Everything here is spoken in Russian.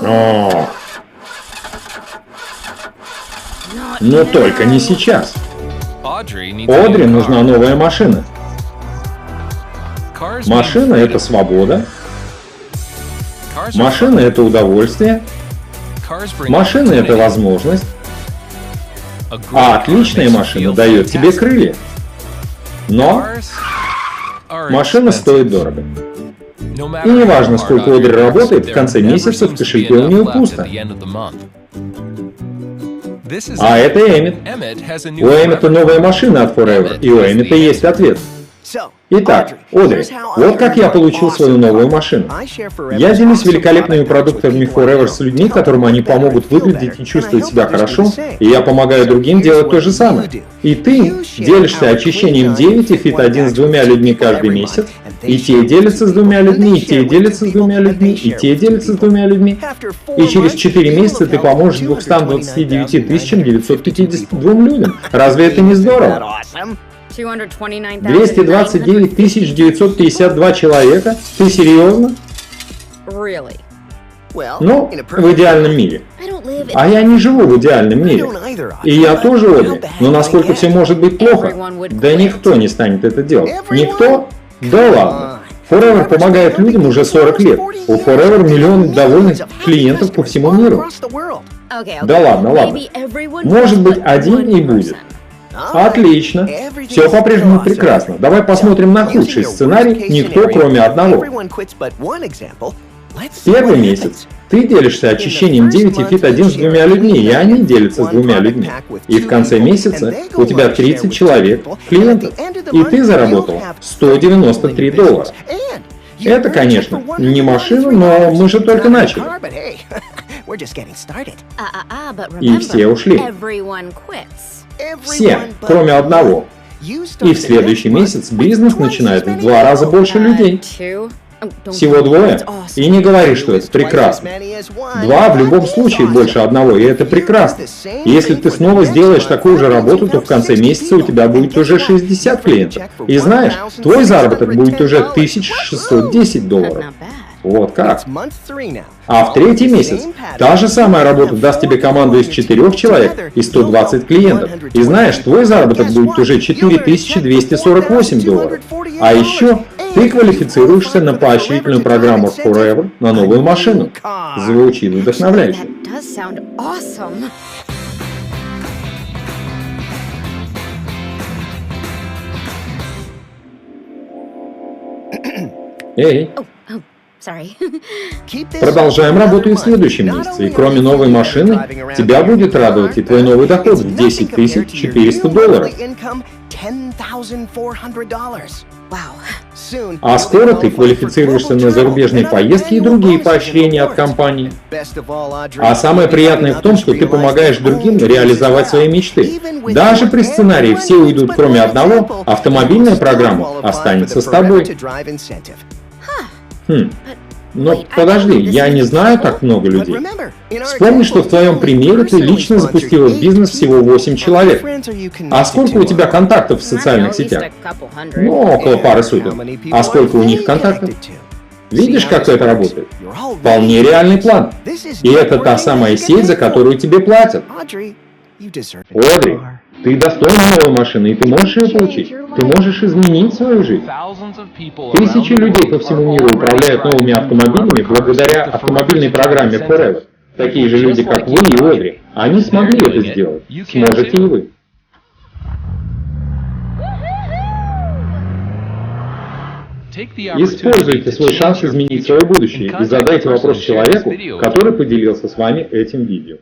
О. Но только не сейчас. Одри нужна новая машина. Машина — это свобода. Машина — это удовольствие. Машина — это возможность. А отличная машина дает тебе крылья. Но машина стоит дорого. И неважно, сколько Одри работает, в конце месяца в кошельке у нее пусто. А это Эммет. У Эммета новая машина от Forever, и у Эммета есть ответ. Итак, Одри, вот как я получил свою новую машину. Я делюсь великолепными продуктами Forever с людьми, которым они помогут выглядеть и чувствовать себя хорошо, и я помогаю другим делать то же самое. И ты делишься очищением 9 и Fit 1 с 2 людьми каждый месяц, и те делятся с 2 людьми, и те делятся с 2 людьми, и те делятся с 2 людьми. И через 4 месяца ты поможешь 229 952 людям. Разве это не здорово? 229 952 человека? Ты серьезно? Ну, в идеальном мире. А я не живу в идеальном мире. И я тоже, Одри. Но насколько все может быть плохо? Да никто не станет это делать. Никто? Да ладно. Forever помогает людям уже 40 лет. У Forever миллионы довольных клиентов по всему миру. Да ладно. Может быть, один и будет. Отлично. Все по-прежнему прекрасно. Давай посмотрим на худший сценарий, никто кроме одного. Первый месяц ты делишься очищением 9 и Fit 1 с 2 людьми, и они делятся с 2 людьми. И в конце месяца у тебя 30 человек, клиентов, и ты заработал $193. Это, конечно, не машина, но мы же только начали. И все ушли. Все, кроме одного. И в следующий месяц бизнес начинает в 2 раза больше людей. Всего 2. И не говори, что это прекрасно. 2 в любом случае больше одного, и это прекрасно. Если ты снова сделаешь такую же работу, то в конце месяца у тебя будет уже 60 клиентов. И знаешь, твой заработок будет уже $1610. Вот как. А в 3-й месяц та же самая работа даст тебе команду из 4 человек и 120 клиентов. И знаешь, твой заработок будет уже $4248. А еще ты квалифицируешься на поощрительную программу Forever на новую машину. Звучит вдохновляюще. Эй! Продолжаем работу и в следующем месяце. И кроме новой машины, тебя будет радовать и твой новый доход в $10 400. А скоро ты квалифицируешься на зарубежные поездки и другие поощрения от компании. А самое приятное в том, что ты помогаешь другим реализовать свои мечты. Даже при сценарии все уйдут, кроме одного, автомобильная программа останется с тобой. Но подожди, я не знаю так много людей. Вспомни, что в твоем примере ты лично запустила в бизнес всего 8 человек. А сколько у тебя контактов в социальных сетях? Ну, около пары сотен. А сколько у них контактов? Видишь, как это работает? Вполне реальный план. И это та самая сеть, за которую тебе платят. Одри, ты достоин новой машины, и ты можешь ее получить. Ты можешь изменить свою жизнь. Тысячи людей по всему миру управляют новыми автомобилями благодаря автомобильной программе Forever. Такие же люди, как вы и Одри. Они смогли это сделать. Сможете и вы. Используйте свой шанс изменить свое будущее и задайте вопрос человеку, который поделился с вами этим видео.